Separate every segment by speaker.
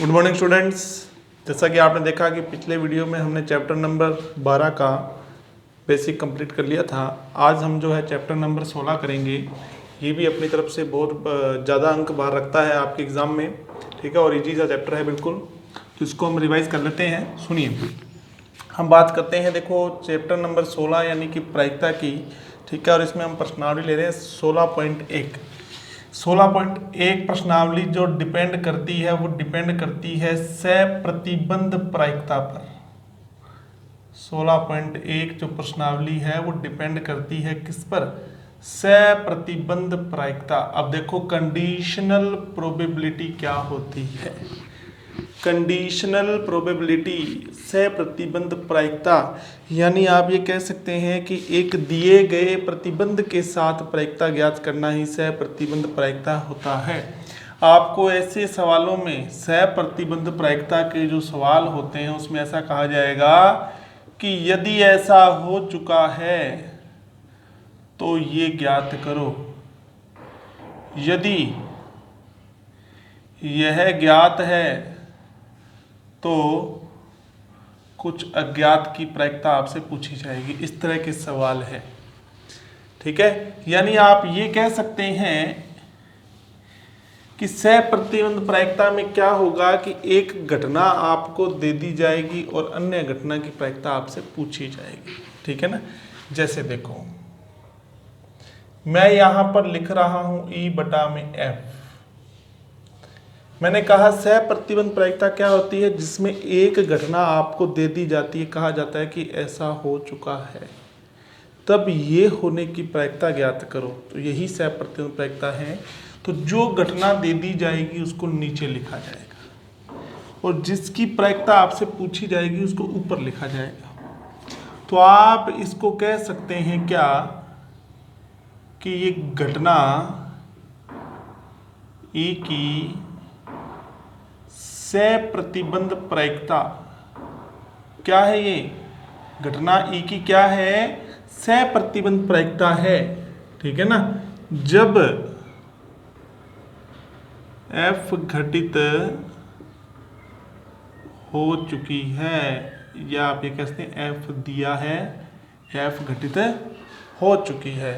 Speaker 1: Good morning students. जैसा कि आपने देखा कि पिछले वीडियो में हमने चैप्टर नंबर 12 का बेसिक कंप्लीट कर लिया था। आज हम जो है चैप्टर नंबर 16 करेंगे। ये भी अपनी तरफ से बहुत ज़्यादा अंक बाहर रखता है आपके एग्ज़ाम में, ठीक है, और इजी सा चैप्टर है बिल्कुल। तो इसको हम रिवाइज़ कर लेते हैं। सुनिए, हम बात करते हैं, देखो चैप्टर नंबर 16 यानी कि प्रायिकता की, ठीक है, और इसमें हम प्रश्नावली ले रहे हैं 16.1 प्रश्नावली जो डिपेंड करती है वो डिपेंड करती है सप्रतिबंध प्रायिकता पर। 16.1 जो प्रश्नावली है वो डिपेंड करती है किस पर? सप्रतिबंध प्रायिकता। अब देखो कंडीशनल प्रोबेबिलिटी क्या होती है। कंडीशनल प्रोबेबिलिटी सप्रतिबंध प्रायिकता, यानी आप ये कह सकते हैं कि एक दिए गए प्रतिबंध के साथ प्रायिकता ज्ञात करना ही सप्रतिबंध प्रायिकता होता है। आपको ऐसे सवालों में सप्रतिबंध प्रायिकता के जो सवाल होते हैं उसमें ऐसा कहा जाएगा कि यदि ऐसा हो चुका है तो ये ज्ञात करो। यदि यह ज्ञात है तो कुछ अज्ञात की प्रायिकता आपसे पूछी जाएगी। इस तरह के सवाल है, ठीक है। यानी आप ये कह सकते हैं कि सप्रतिबंध प्रायिकता में क्या होगा कि एक घटना आपको दे दी जाएगी और अन्य घटना की प्रायिकता आपसे पूछी जाएगी, ठीक है ना। जैसे देखो, मैं यहां पर लिख रहा हूं E/F। मैंने कहा सप्रतिबंध प्रायिकता क्या होती है? जिसमें एक घटना आपको दे दी जाती है, कहा जाता है कि ऐसा हो चुका है, तब ये होने की प्रायिकता ज्ञात करो। तो यही सप्रतिबंध प्रायिकता है। तो जो घटना दे दी जाएगी उसको नीचे लिखा जाएगा और जिसकी प्रायिकता आपसे पूछी जाएगी उसको ऊपर लिखा जाएगा। तो आप इसको कह सकते हैं क्या कि ये घटना E की सप्रतिबंध प्रायिकता क्या है? ये घटना E की क्या है? सप्रतिबंध प्रायिकता है, ठीक है ना। जब F घटित हो चुकी है, या आप ये कह सकते हैं F दिया है, F घटित हो चुकी है।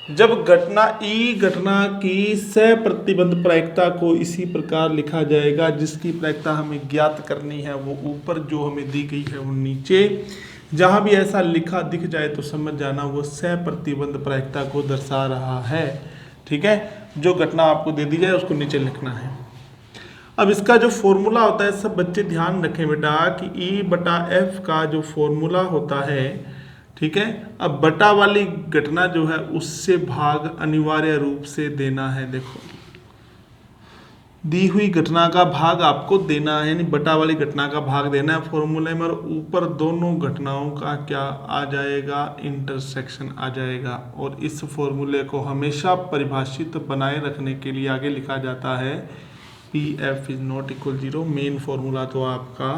Speaker 1: जब घटना की सप्रतिबंध प्रायिकता को इसी प्रकार लिखा जाएगा, जिसकी प्रायिकता हमें ज्ञात करनी है वो ऊपर, जो हमें दी गई है वो नीचे। जहां भी ऐसा लिखा दिख जाए तो समझ जाना वो सप्रतिबंध प्रायिकता को दर्शा रहा है, ठीक है। जो घटना आपको दे दी जाए उसको नीचे लिखना है। अब इसका जो फॉर्मूला होता है, सब बच्चे ध्यान रखें बेटा कि E/F का जो फॉर्मूला होता है, ठीक है। अब बटा वाली घटना जो है उससे भाग अनिवार्य रूप से देना है। देखो, दी हुई घटना का भाग आपको देना है, यानी बटा वाली घटना का भाग देना है फॉर्मूले में। और ऊपर दोनों घटनाओं का क्या आ जाएगा? इंटरसेक्शन आ जाएगा। और इस फॉर्मूले को हमेशा परिभाषित बनाए रखने के लिए आगे लिखा जाता है PF is not equal 0। Main formula तो आपका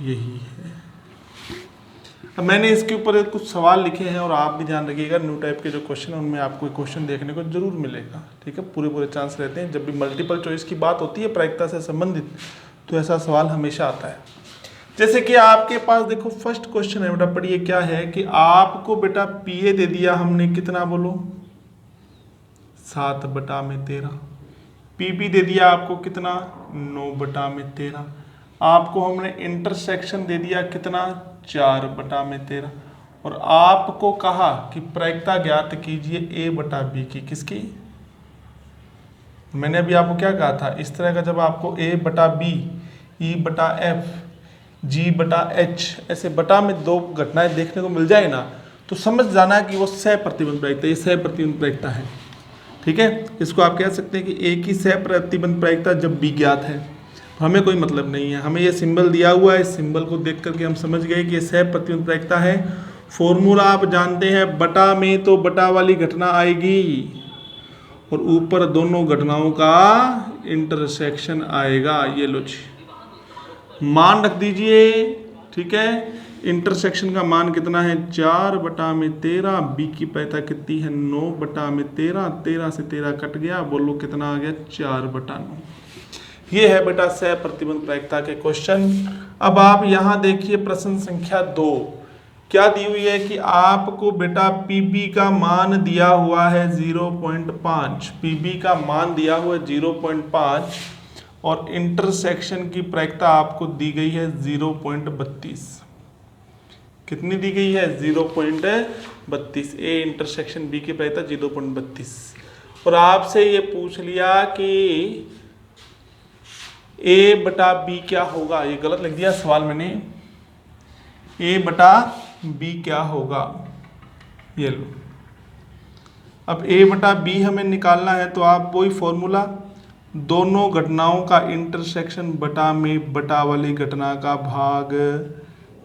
Speaker 1: यही है। अब मैंने इसके ऊपर कुछ सवाल लिखे हैं और आप भी ध्यान रखिएगा, न्यू टाइप के जो क्वेश्चन हैं उनमें आपको क्वेश्चन देखने को जरूर मिलेगा, ठीक है। पूरे चांस रहते हैं। जब भी मल्टीपल चॉइस की बात होती है प्रायिकता से संबंधित, तो ऐसा सवाल हमेशा आता है। जैसे कि आपके पास देखो फर्स्ट क्वेश्चन है बेटा, पढ़िए क्या है कि आपको बेटा PA दे दिया हमने, कितना बोलो? 7/13। PB दे दिया आपको कितना? 9/13। आपको हमने इंटरसेक्शन दे दिया कितना? 4/13। और आपको कहा कि प्रायिकता ज्ञात कीजिए A/B की। किसकी? मैंने अभी आपको क्या कहा था? इस तरह का जब आपको A/B, E/F, G/H ऐसे बटा में दो घटनाएं देखने को मिल जाए ना, तो समझ जाना कि वो सप्रतिबंध प्रायिकता, ये सप्रतिबंध प्रायिकता है, ठीक है। इसको आप कह सकते हैं कि A की सप्रतिबंध प्रायिकता जब B ज्ञात है, हमें कोई मतलब नहीं है, हमें ये सिंबल दिया हुआ है, इस सिंबल को देख करके हम समझ गए कि ये सप्रतिबंध प्रायिकता है। फॉर्मूला आप जानते हैं, बटा में तो बटा वाली घटना आएगी और ऊपर दोनों घटनाओं का इंटरसेक्शन आएगा। ये लो जी, मान रख दीजिए, ठीक है। इंटरसेक्शन का मान कितना है? 4/13। B की प्रायिकता कितनी है? 9/13। 13 से 13 कट गया, बोलो कितना आ गया? 4/9। ये है बेटा सह प्रतिबंध प्रायिकता के क्वेश्चन। अब आप यहाँ देखिए प्रश्न संख्या 2 क्या दी हुई है कि आपको बेटा पीबी का मान दिया हुआ है 0.5, पीबी का मान दिया हुआ है 0.5 और इंटरसेक्शन की प्रायिकता आपको दी गई है 0.32। कितनी दी गई है? 0.32। ए इंटरसेक्शन बी की प्रायिकता 0.32 और आपसे ये पूछ लिया कि ए बटा बी क्या होगा। ये गलत लिख दिया सवाल मैंने, ए बटा बी क्या होगा, ये लो। अब ए बटा बी हमें निकालना है तो आप वही फॉर्मूला, दोनों घटनाओं का इंटरसेक्शन बटा में बटा वाली घटना का भाग,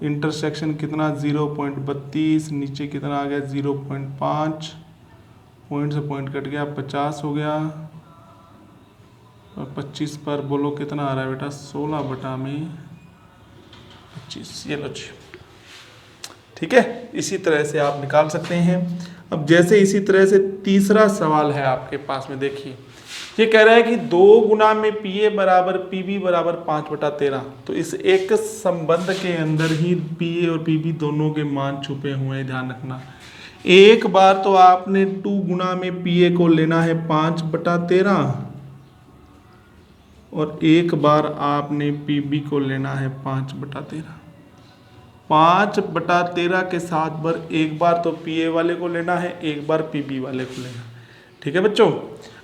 Speaker 1: इंटरसेक्शन कितना 0.32, नीचे कितना आ गया 0.5, पॉइंट से पॉइंट कट गया 50 हो गया और 25 पर बोलो कितना आ रहा है बेटा 16 बटा में 25। ये लो जी, ठीक है। इसी तरह से आप निकाल सकते हैं। अब जैसे इसी तरह से तीसरा सवाल है आपके पास में, देखिए ये कह रहा है कि 2 गुना में पी ए बराबर पी बी बराबर 5/13। तो इस एक संबंध के अंदर ही पी ए और पी बी दोनों के मान छुपे हुए हैं, ध्यान रखना। एक बार तो आपने 2 गुना में पी ए को लेना है 5/13 और एक बार आपने पी बी को लेना है 5/13। 5/13 के साथ बार एक बार तो पी ए वाले को लेना है, एक बार पी बी वाले को लेना, ठीक है बच्चों।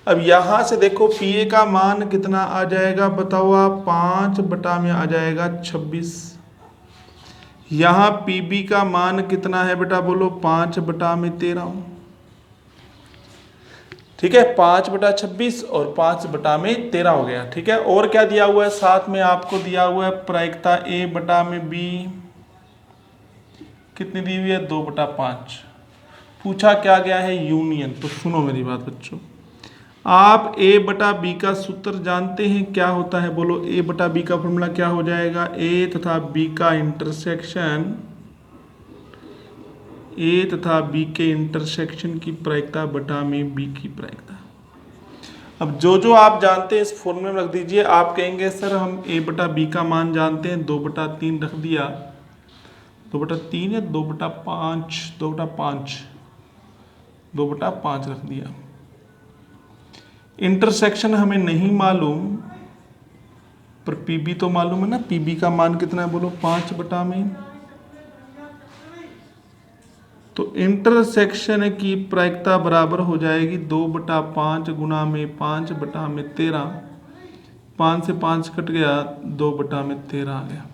Speaker 1: अब यहाँ से देखो पी ए का मान कितना आ जाएगा बताओ आप, 5 बटा में आ जाएगा 26। यहाँ पी बी का मान कितना है बेटा बोलो, 5 बटा में 13, ठीक है। 5/26 और 5 बटा में 13 हो गया, ठीक है। और क्या दिया हुआ है साथ में, आपको दिया हुआ है प्रायिकता ए बटा में बी, कितनी दी हुई है 2/5। पूछा क्या गया है यूनियन। तो सुनो मेरी बात बच्चों, आप ए बटा बी का सूत्र जानते हैं क्या होता है बोलो। ए बटा बी का फॉर्मूला क्या हो जाएगा, ए तथा बी का इंटरसेक्शन, ए तथा बी के इंटरसेक्शन की प्रायिकता बटा में बी की प्रायिकता। अब जो जो आप जानते हैं इस फॉर्मूले में रख दीजिए। आप कहेंगे सर हम ए बटा बी का मान जानते हैं, 2/3 रख दिया, 2/3 या 2/5, 2/5, 2/5 रख दिया। इंटरसेक्शन हमें नहीं मालूम पर पीबी तो मालूम है ना, पीबी का मान कितना है बोलो 5 बटा में। तो इंटरसेक्शन की प्रायिकता बराबर हो जाएगी 2/5 गुना में 5 बटा में 13, 5 से 5 कट गया, 2 बटा में 13 आ गया।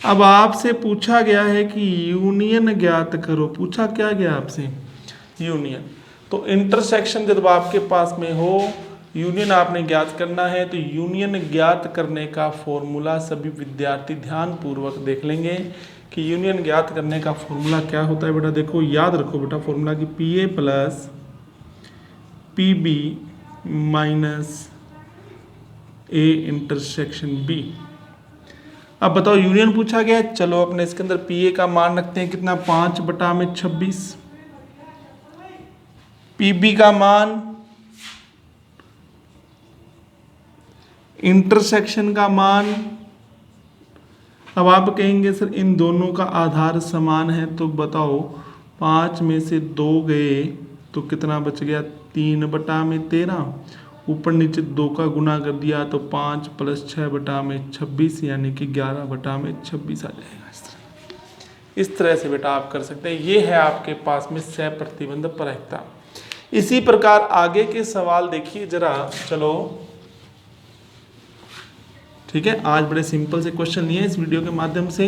Speaker 1: अब आपसे पूछा गया है कि यूनियन ज्ञात करो। पूछा क्या गया आपसे, यूनियन। तो इंटरसेक्शन जब आपके पास में हो, यूनियन आपने ज्ञात करना है, तो यूनियन ज्ञात करने का फॉर्मूला सभी विद्यार्थी ध्यान पूर्वक देख लेंगे कि यूनियन ज्ञात करने का फॉर्मूला क्या होता है। बेटा देखो याद रखो बेटा फॉर्मूला की, P A plus P B minus A intersection B. अब बताओ यूनियन पूछा गया, चलो अपने इसके अंदर पी ए का मान रखते हैं कितना, 5 बटा में 26, पी बी का मान, इंटरसेक्शन का मान। अब आप कहेंगे सर इन दोनों का आधार समान है, तो बताओ 5 में से 2 गए तो कितना बच गया, 3 बटा में 13, ऊपर नीचे 2 का गुना कर दिया तो 5 + 6 बटा में 26 यानी कि 11 बटा में 26 आ जाएगा। इस तरह से बेटा आप कर सकते हैं। ये है आपके पास में सह प्रतिबंध प्रायिकता। इसी प्रकार आगे के सवाल देखिए जरा, चलो ठीक है। आज बड़े सिंपल से क्वेश्चन लिए इस वीडियो के माध्यम से,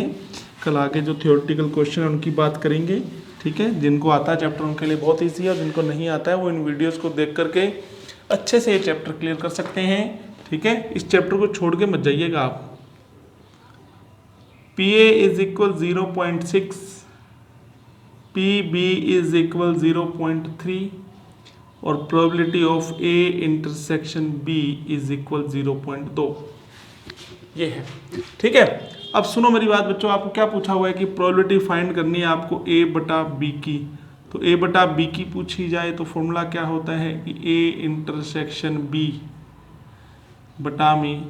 Speaker 1: कल आगे जो थियोरेटिकल क्वेश्चन है उनकी बात करेंगे, ठीक है। जिनको आता है चैप्टर उनके लिए बहुत ईजी है और जिनको नहीं आता है वो इन वीडियोस को देख करके अच्छे से ये चैप्टर क्लियर कर सकते हैं, ठीक है। इस चैप्टर को छोड़ के मत जाइएगा आप। P A is equal 0.6, P B is equal 0.3 और probability of A intersection B is equal 0.2। ये है, ठीक है। अब सुनो मेरी बात बच्चों, आपको क्या पूछा हुआ है कि प्रोबेबिलिटी फाइंड करनी है आपको ए बटा बी की। तो ए बटा बी की पूछी जाए तो फॉर्मूला क्या होता है कि ए इंटरसेक्शन बी, बटा में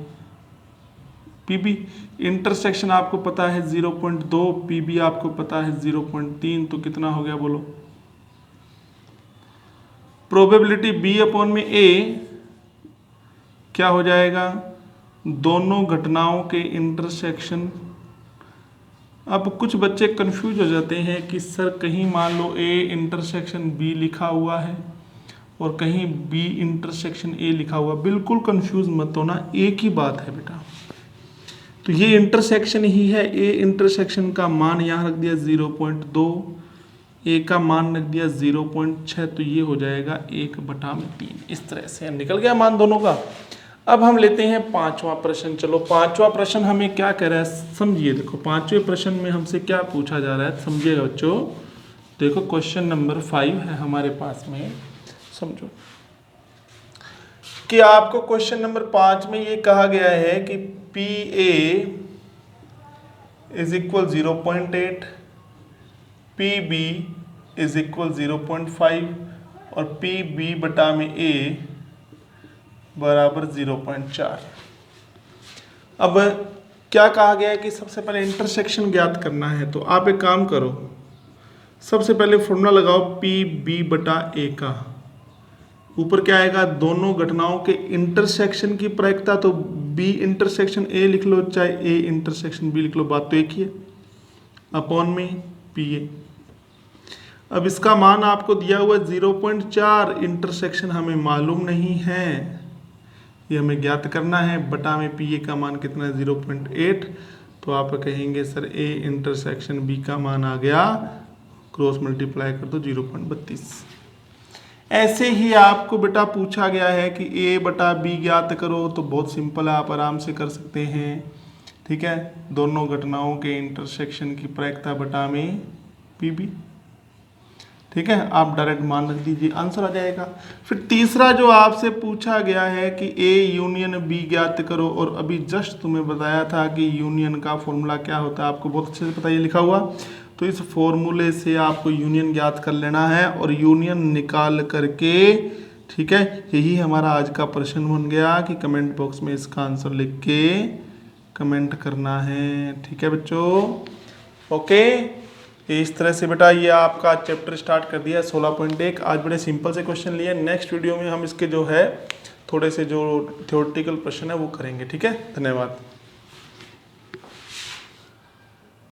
Speaker 1: पीबी। इंटरसेक्शन आपको पता है 0.2, पीबी आपको पता है 0.3, तो कितना हो गया बोलो। प्रोबेबिलिटी बी अपॉन में ए क्या हो जाएगा, दोनों घटनाओं के इंटरसेक्शन। अब कुछ बच्चे कंफ्यूज हो जाते हैं कि सर कहीं मान लो ए इंटरसेक्शन बी लिखा हुआ है और कहीं बी इंटरसेक्शन ए लिखा हुआ। बिल्कुल कंफ्यूज मत होना, एक ही बात है बेटा। तो ये इंटरसेक्शन ही है, ए इंटरसेक्शन का मान यहाँ रख दिया 0.2, ए का मान रख दिया 0.6, तो ये हो जाएगा 1/3। इस तरह से निकल गया मान दोनों का। अब हम लेते हैं पांचवा प्रश्न। चलो पांचवा प्रश्न हमें क्या कह रहा है समझिए। देखो पांचवें प्रश्न में हमसे क्या पूछा जा रहा है समझिएगा बच्चों। देखो क्वेश्चन नंबर 5 है हमारे पास में, समझो कि आपको क्वेश्चन नंबर 5 में ये कहा गया है कि P A is equal 0.8, P B is equal 0.5 और पी बी बटा में ए बराबर 0.4। अब क्या कहा गया है कि सबसे पहले इंटरसेक्शन ज्ञात करना है। तो आप एक काम करो, सबसे पहले फॉर्मूला लगाओ पी बी बटा ए का। ऊपर क्या आएगा, दोनों घटनाओं के इंटरसेक्शन की प्रायिकता। तो बी इंटरसेक्शन ए लिख लो चाहे ए इंटरसेक्शन बी लिख लो, बात तो एक ही है, अपॉन में पी ए। अब इसका मान आपको दिया हुआ 0.4, इंटरसेक्शन हमें मालूम नहीं है, ये हमें ज्ञात करना है। बटा में पी ए का मान कितना है 0.8। तो आप कहेंगे सर ए इंटरसेक्शन बी का मान आ गया, क्रॉस मल्टीप्लाई कर दो 0.32। ऐसे ही आपको बेटा पूछा गया है कि ए बटा बी ज्ञात करो, तो बहुत सिंपल है, आप आराम से कर सकते हैं। ठीक है, दोनों घटनाओं के इंटरसेक्शन की प्रायिकता बटा में पी बी। ठीक है, आप डायरेक्ट मान रख दीजिए, आंसर आ जाएगा। फिर तीसरा जो आपसे पूछा गया है कि ए यूनियन बी ज्ञात करो, और अभी जस्ट तुम्हें बताया था कि यूनियन का फॉर्मूला क्या होता है, आपको बहुत अच्छे से पता, ये लिखा हुआ। तो इस फॉर्मूले से आपको यूनियन ज्ञात कर लेना है और यूनियन निकाल करके, ठीक है, यही हमारा आज का प्रश्न बन गया कि कमेंट बॉक्स में इसका आंसर लिख के कमेंट करना है। ठीक है बच्चों, ओके। इस तरह से बेटा ये आपका चैप्टर स्टार्ट कर दिया 16.1। आज बड़े सिंपल से क्वेश्चन लिए। नेक्स्ट वीडियो में हम इसके जो है थोड़े से जो थ्योरेटिकल प्रश्न है वो करेंगे। ठीक है, धन्यवाद।